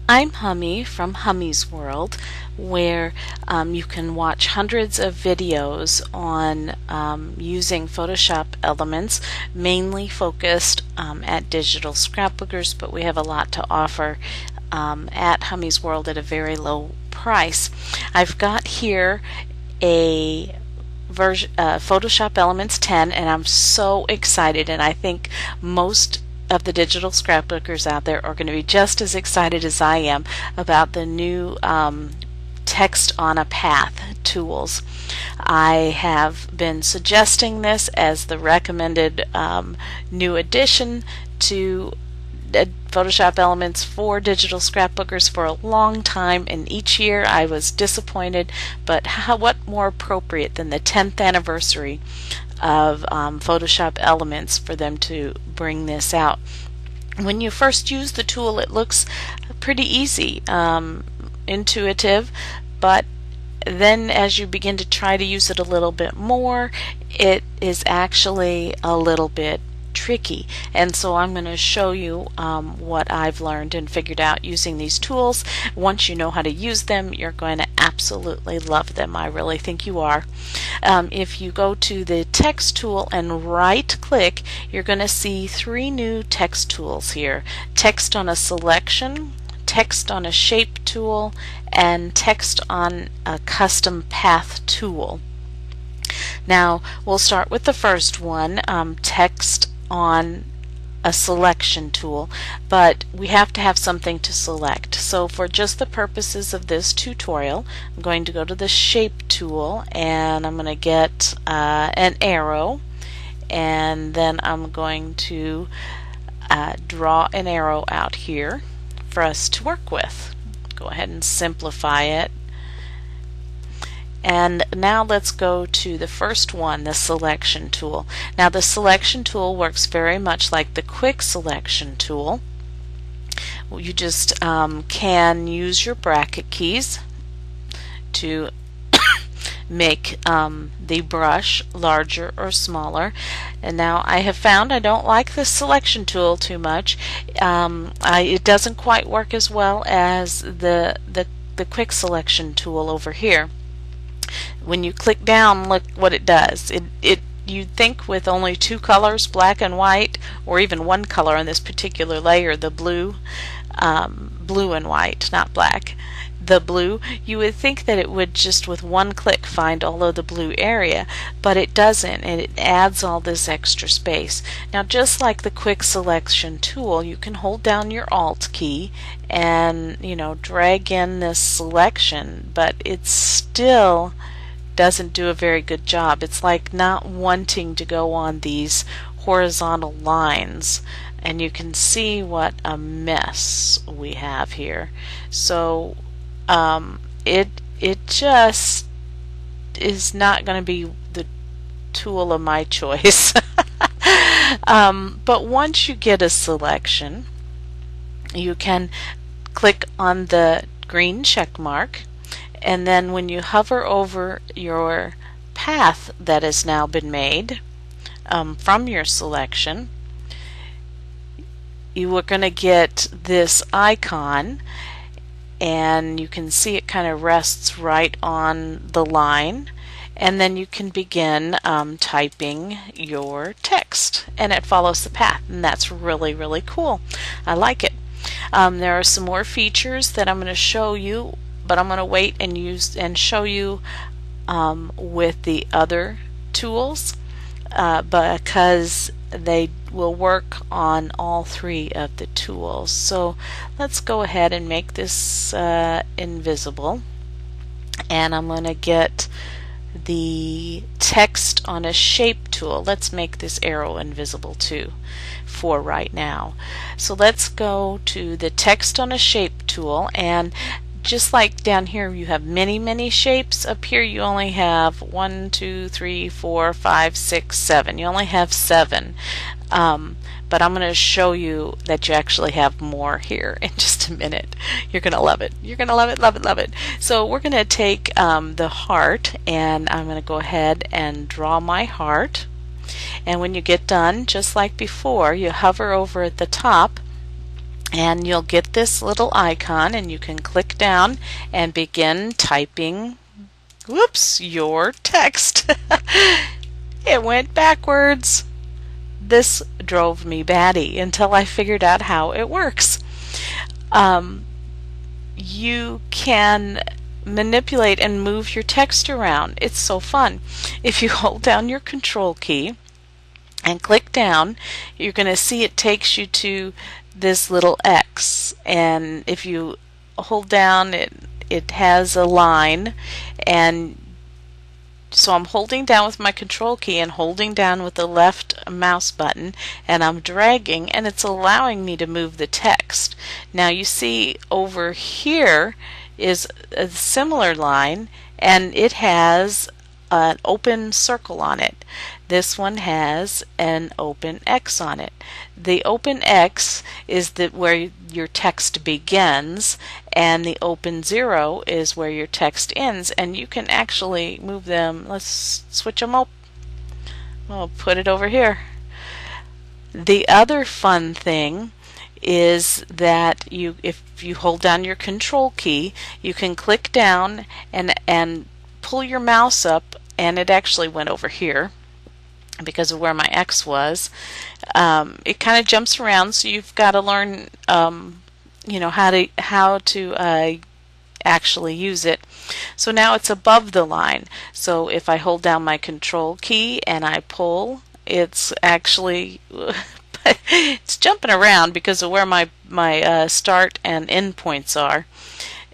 I'm Hummy from Hummy's World, where you can watch hundreds of videos on using Photoshop elements, mainly focused at digital scrapbookers, but we have a lot to offer at Hummy's World at a very low price. I've got here a Photoshop Elements 10, and I'm so excited, and I think most of the digital scrapbookers out there are going to be just as excited as I am about the new text on a path tools. I have been suggesting this as the recommended new addition to Photoshop Elements for digital scrapbookers for a long time, and each year I was disappointed, but what more appropriate than the 10th anniversary of Photoshop Elements for them to bring this out. When you first use the tool, it looks pretty easy, intuitive, but then as you begin to try to use it a little bit more, it is actually a little bit tricky. And so I'm going to show you what I've learned and figured out using these tools. Once you know how to use them, you're going to absolutely love them. I really think you are. If you go to the text tool and right click, you're going to see three new text tools here: text on a selection, text on a shape tool, and text on a custom path tool. Now we'll start with the first one, text on a selection tool, but we have to have something to select. So for just the purposes of this tutorial, I'm going to go to the shape tool, and I'm going to get an arrow, and then I'm going to draw an arrow out here for us to work with. Go ahead and simplify it. And now let's go to the first one, the selection tool. Now the selection tool works very much like the quick selection tool. You just can use your bracket keys to make the brush larger or smaller. And now I have found I don't like the selection tool too much. It doesn't quite work as well as the quick selection tool over here. When you click down, look what it does. You'd think with only two colors, black and white, or even one color on this particular layer, the blue and white, not black, the blue, you would think that it would just with one click find all of the blue area, but it doesn't, and it adds all this extra space. Now just like the quick selection tool, you can hold down your Alt key and drag in this selection, but it still doesn't do a very good job. It's like not wanting to go on these horizontal lines, and you can see what a mess we have here. So it just is not going to be the tool of my choice. But once you get a selection, you can click on the green check mark, and then when you hover over your path that has now been made from your selection, you are going to get this icon, and you can see it kind of rests right on the line, and then you can begin typing your text, and it follows the path, and that's really, really cool. I like it. There are some more features that I'm going to show you, but I'm going to wait and show you with the other tools because they will work on all three of the tools. So let's go ahead and make this invisible, and I'm going to get the text on a shape tool. Let's make this arrow invisible too for right now. So let's go to the text on a shape tool, and just like down here you have many shapes, up here you only have 1, 2, 3, 4, 5, 6, 7. You only have 7. But I'm going to show you that you actually have more here in just a minute. You're going to love it. You're going to love it, love it, love it. So we're going to take the heart, and I'm going to go ahead and draw my heart. And when you get done, just like before, you hover over at the top and you'll get this little icon, and you can click down and begin typing, whoops, your text. It went backwards. This drove me batty until I figured out how it works. You can manipulate and move your text around. It's so fun. If you hold down your control key and click down, you're going to see it takes you to this little X, and if you hold down, it has a line, and so I'm holding down with my control key and holding down with the left mouse button, and I'm dragging, and it's allowing me to move the text. Now you see over here is a similar line, and it has an open circle on it. This one has an open X on it. The open X is where your text begins, and the open 0 is where your text ends, and you can actually move them. Let's switch them up. I'll put it over here. The other fun thing is that if you hold down your control key, you can click down and pull your mouse up, and it actually went over here because of where my X was. It kind of jumps around, so you've got to learn how to actually use it. So now it's above the line. So if I hold down my control key and I pull, it's actually it's jumping around because of where my start and end points are.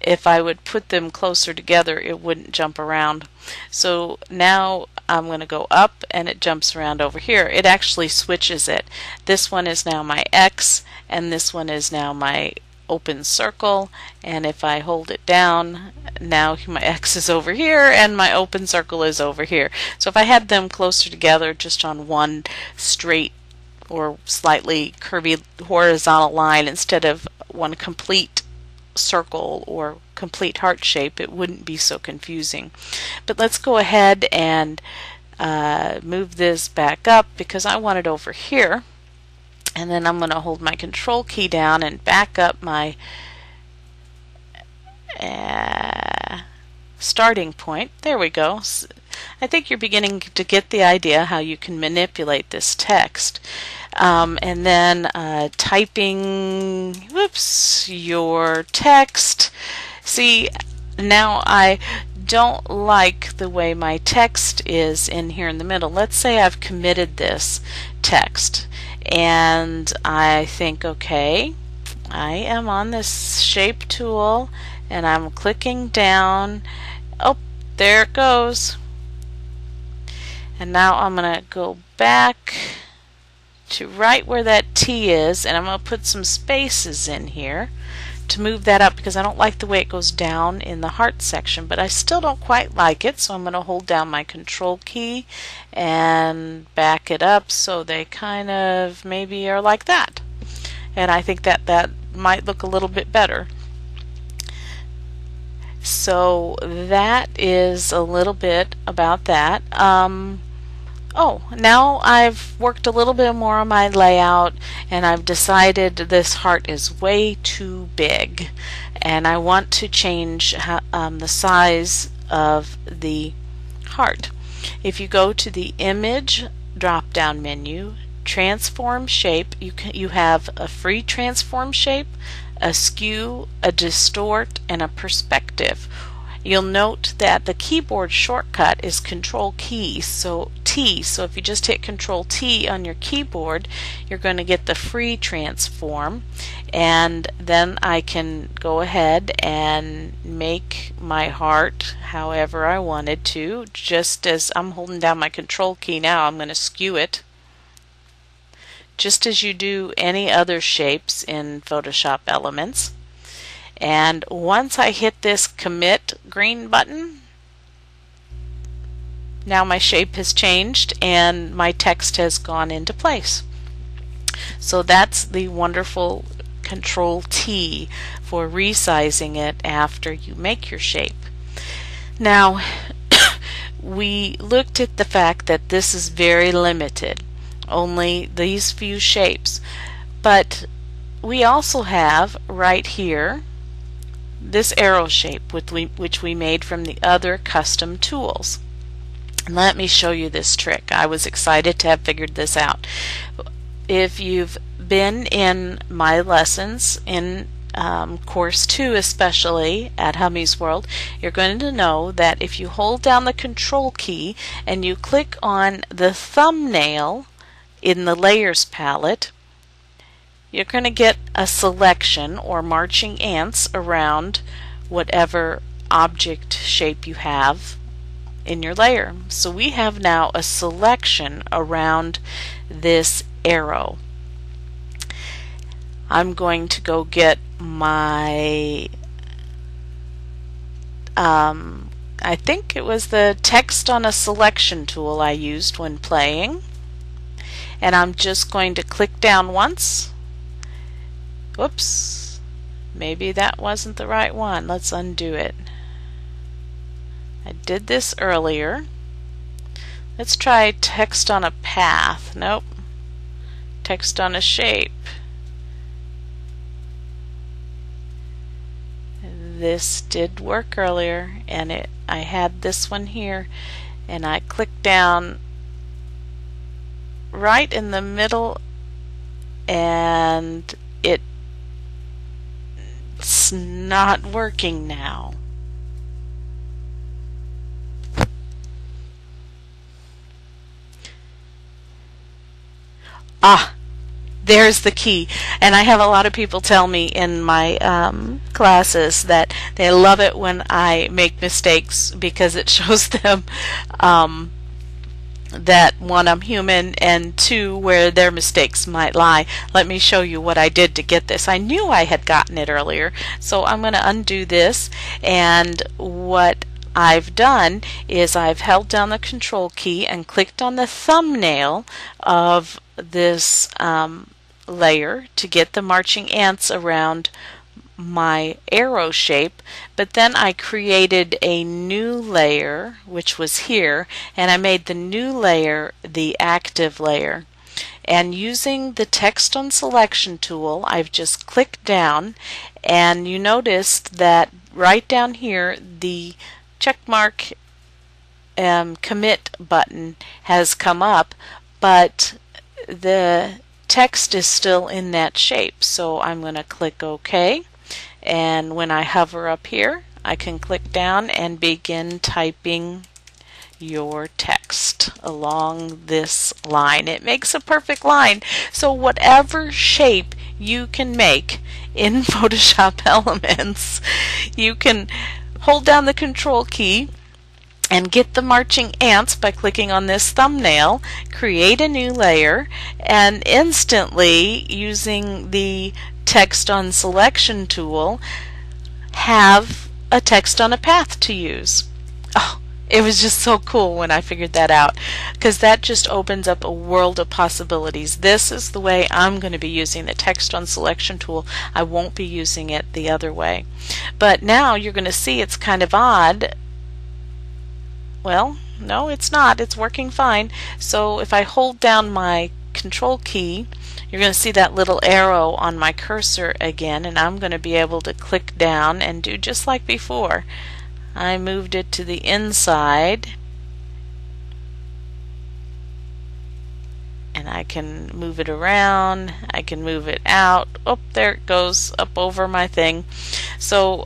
If I would put them closer together, it wouldn't jump around. So now I'm going to go up, and it jumps around over here. It actually switches it. This one is now my X, and this one is now my open circle, and if I hold it down, now my X is over here and my open circle is over here. So if I had them closer together just on one straight or slightly curvy horizontal line instead of one complete circle or complete heart shape, it wouldn't be so confusing. But let's go ahead and move this back up because I want it over here, and then I'm going to hold my control key down and back up my starting point. There we go. I think you're beginning to get the idea how you can manipulate this text. And then typing, whoops, your text. See, now I don't like the way my text is in here in the middle. Let's say I've committed this text, and I think, okay, I am on this shape tool, and I'm clicking down. Oh, there it goes. And now I'm going to go back to right where that T is, and I'm going to put some spaces in here to move that up because I don't like the way it goes down in the heart section, but I still don't quite like it, so I'm going to hold down my control key and back it up so they kind of maybe are like that. And I think that might look a little bit better. So that is a little bit about that. Oh, now I've worked a little bit more on my layout, and I've decided this heart is way too big, and I want to change the size of the heart. If you go to the Image drop-down menu, Transform Shape, you have a free transform shape, a skew, a distort, and a perspective. You'll note that the keyboard shortcut is Control T. So if you just hit Control T on your keyboard, you're going to get the free transform, and then I can go ahead and make my heart however I wanted to. Just as I'm holding down my Control key now, I'm going to skew it, just as you do any other shapes in Photoshop Elements. And once I hit this commit green button, now my shape has changed and my text has gone into place. So that's the wonderful Control T for resizing it after you make your shape. Now we looked at the fact that this is very limited, only these few shapes, but we also have right here this arrow shape which we made from the other custom tools. Let me show you this trick. I was excited to have figured this out. If you've been in my lessons in course 2 especially at Hummy's World, you're going to know that if you hold down the control key and you click on the thumbnail in the layers palette, you're going to get a selection or marching ants around whatever object shape you have in your layer. So we have now a selection around this arrow. I'm going to go get my I think it was the text on a selection tool I used when playing, and I'm just going to click down once. Whoops, maybe that wasn't the right one. Let's undo it. I did this earlier. Let's try text on a path. Nope. Text on a shape. This did work earlier, and I had this one here, and I clicked down right in the middle, and it's not working now. Ah, there's the key. And I have a lot of people tell me in my classes that they love it when I make mistakes because it shows them that one, I'm human, and two, where their mistakes might lie. Let me show you what I did to get this. I knew I had gotten it earlier, so I'm going to undo this, and what I've done is I've held down the control key and clicked on the thumbnail of this layer to get the marching ants around my arrow shape, but then I created a new layer, which was here, and I made the new layer the active layer. And using the text on selection tool, I've just clicked down, and you noticed that right down here the checkmark commit button has come up, but the text is still in that shape. So I'm going to click OK, and when I hover up here I can click down and begin typing your text along this line. It makes a perfect line. So whatever shape you can make in Photoshop Elements, you can hold down the control key and get the marching ants by clicking on this thumbnail, create a new layer, and instantly, using the text on selection tool, have a text on a path to use. Oh, it was just so cool when I figured that out, because that just opens up a world of possibilities. This is the way I'm going to be using the text on selection tool. I won't be using it the other way. But now you're going to see it's kind of odd. Well, no, it's not. It's working fine. So if I hold down my control key, you're going to see that little arrow on my cursor again, and I'm going to be able to click down and do just like before. I moved it to the inside, and I can move it around, I can move it out. Oh, there it goes up over my thing. So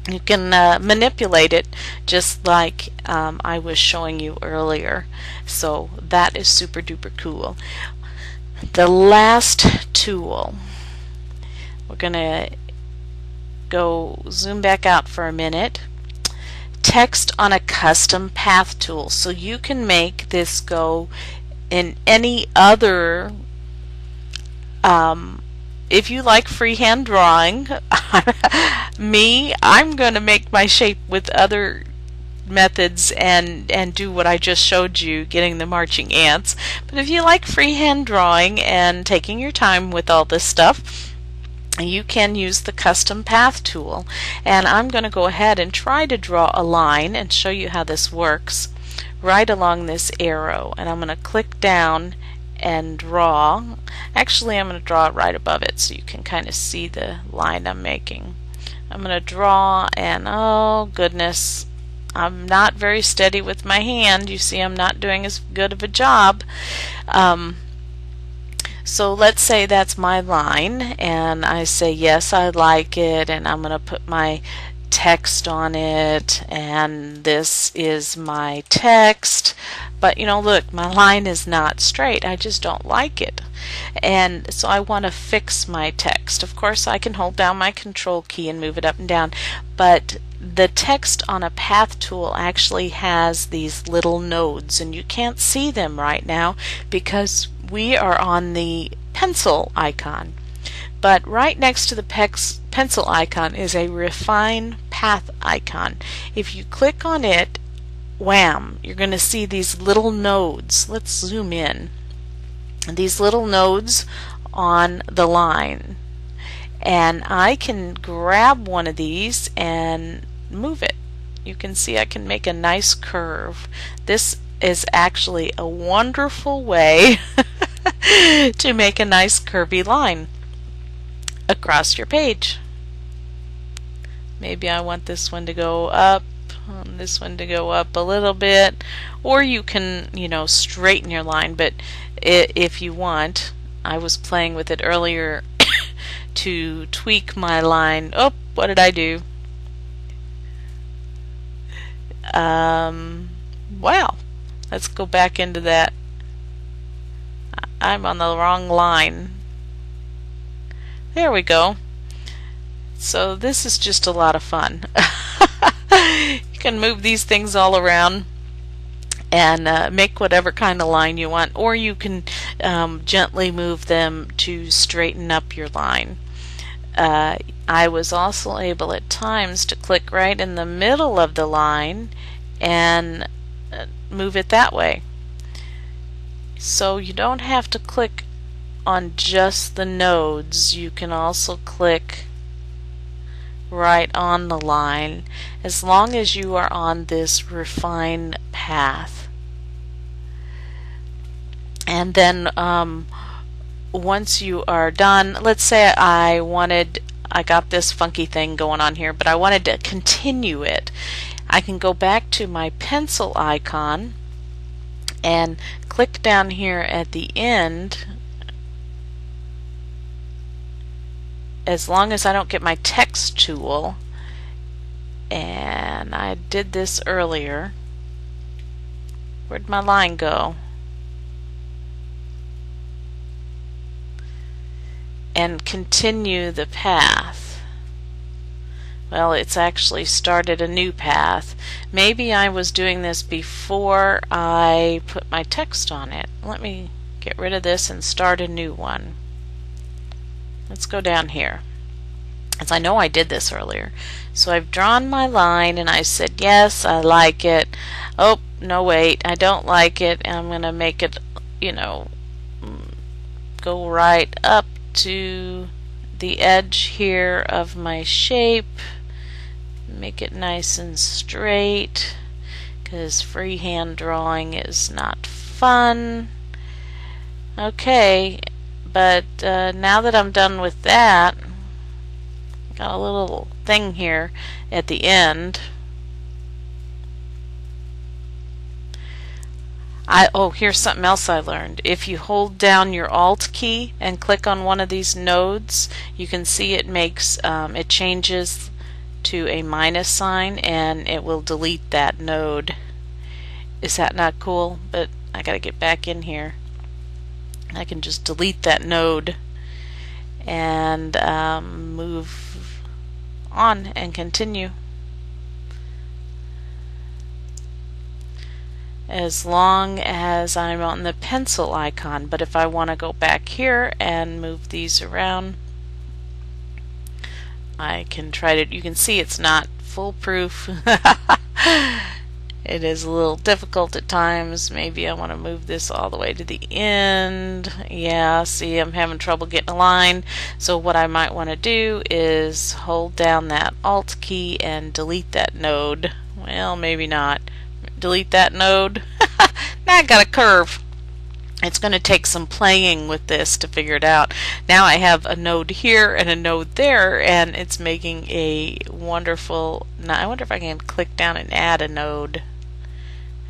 you can manipulate it just like I was showing you earlier. So that is super duper cool. The last tool, we're going to go zoom back out for a minute. Text on a custom path tool. So you can make this go in any other if you like freehand drawing, I'm going to make my shape with other methods and do what I just showed you, getting the marching ants. But if you like freehand drawing and taking your time with all this stuff, you can use the custom path tool. And I'm going to go ahead and try to draw a line and show you how this works right along this arrow. And I'm going to click down and draw. Actually, I'm going to draw it right above it so you can kind of see the line I'm making. I'm going to draw, and oh goodness, I'm not very steady with my hand. You see, I'm not doing as good of a job. So let's say that's my line, and I say yes, I like it, and I'm going to put my text on it, and this is my text. But you know, look, my line is not straight. I just don't like it, and so I want to fix my text. Of course, I can hold down my control key and move it up and down, but the text on a path tool actually has these little nodes, and you can't see them right now because we are on the pencil icon. But right next to the pencil icon is a refine path icon. If you click on it, wham, you're going to see these little nodes. Let's zoom in. These little nodes on the line. And I can grab one of these and move it. You can see I can make a nice curve. This is actually a wonderful way to make a nice curvy line across your page. Maybe I want this one to go up, this one to go up a little bit, or you can, you know, straighten your line. But if you want, I was playing with it earlier to tweak my line. Oh, what did I do? Wow, let's go back into that. I'm on the wrong line. There we go. So this is just a lot of fun. You can move these things all around and make whatever kind of line you want, or you can gently move them to straighten up your line. I was also able at times to click right in the middle of the line and move it that way. So you don't have to click on just the nodes. You can also click right on the line as long as you are on this refine path. And then once you are done, let's say I got this funky thing going on here, but I wanted to continue it. I can go back to my pencil icon and click down here at the end. As long as I don't get my text tool, and I did this earlier. Where'd my line go? And continue the path. Well, it's actually started a new path. Maybe I was doing this before I put my text on it. Let me get rid of this and start a new one. Let's go down here, as I know I did this earlier. So I've drawn my line and I said yes, I like it. Oh, no, wait, I don't like it. I'm going to make it, you know, go right up to the edge here of my shape. Make it nice and straight, because freehand drawing is not fun. Okay, but now that I'm done with that, got a little thing here at the end. Here's something else I learned. If you hold down your Alt key and click on one of these nodes, you can see it makes it changes to a minus sign, and it will delete that node. Is that not cool? But I gotta get back in here. I can just delete that node and move on and continue. As long as I'm on the pencil icon. But if I want to go back here and move these around, I can try to. You can see it's not foolproof. It is a little difficult at times. Maybe I want to move this all the way to the end. Yeah, see, I'm having trouble getting a line. So what I might want to do is hold down that Alt key and delete that node. Well, maybe not. Delete that node. Now I got a curve. It's going to take some playing with this to figure it out. Now I have a node here and a node there, and it's making a wonderful... Now I wonder if I can click down and add a node.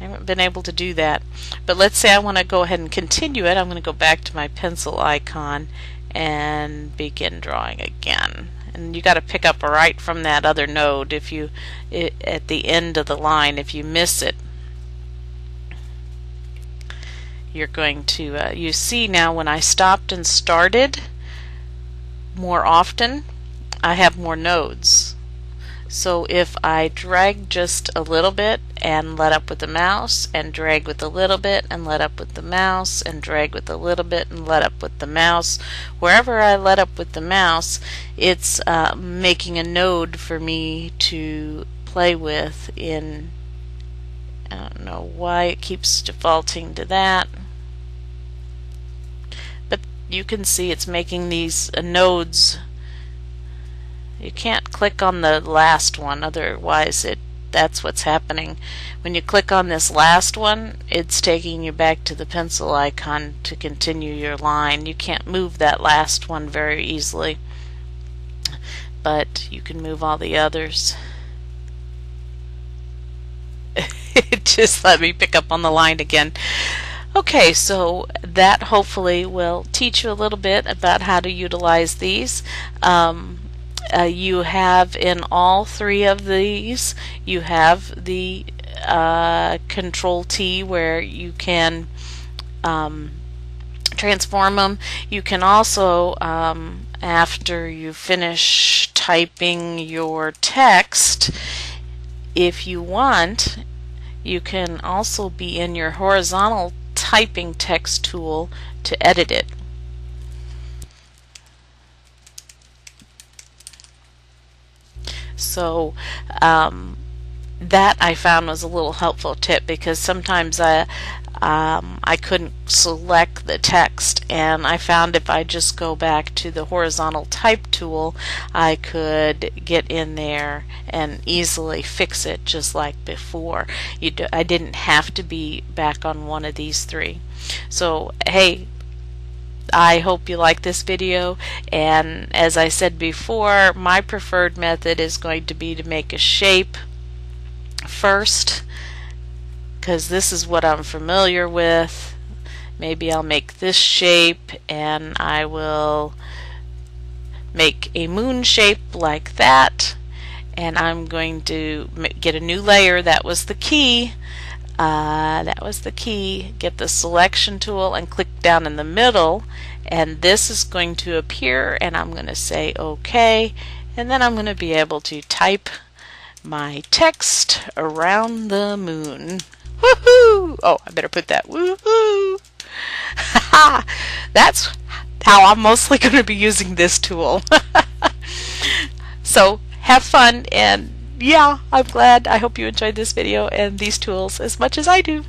I haven't been able to do that. But let's say I want to go ahead and continue it. I'm going to go back to my pencil icon and begin drawing again. And you got to pick up right from that other node if you at the end of the line. If you miss it, you're going to you see now when I stopped and started more often, I have more nodes. So if I drag just a little bit and let up with the mouse, and drag with a little bit and let up with the mouse, and drag with a little bit and let up with the mouse, wherever I let up with the mouse, it's making a node for me to play with in... I don't know why it keeps defaulting to that, but you can see it's making these nodes. You can't click on the last one, otherwise that's what's happening. When you click on this last one, it's taking you back to the pencil icon to continue your line. You can't move that last one very easily, but you can move all the others. Just let me pick up on the line again. Okay, so that hopefully will teach you a little bit about how to utilize these. You have in all three of these, you have the Control T where you can transform them. You can also, after you finish typing your text, if you want, you can also be in your horizontal typing text tool to edit it. So that I found was a little helpful tip, because sometimes I couldn't select the text, and I found if I just go back to the horizontal type tool, I could get in there and easily fix it just like before. I didn't have to be back on one of these three. So hey, I hope you like this video, and as I said before, my preferred method is going to be to make a shape first, because this is what I'm familiar with. Maybe I'll make this shape, and I will make a moon shape like that, and I'm going to get a new layer. That was the key. Get the selection tool and click down in the middle, and this is going to appear, and I'm going to say OK, and then I'm going to be able to type my text around the moon. Woohoo! Oh, I better put that woohoo. That's how I'm mostly going to be using this tool. So have fun, and yeah, I'm glad. I hope you enjoyed this video and these tools as much as I do.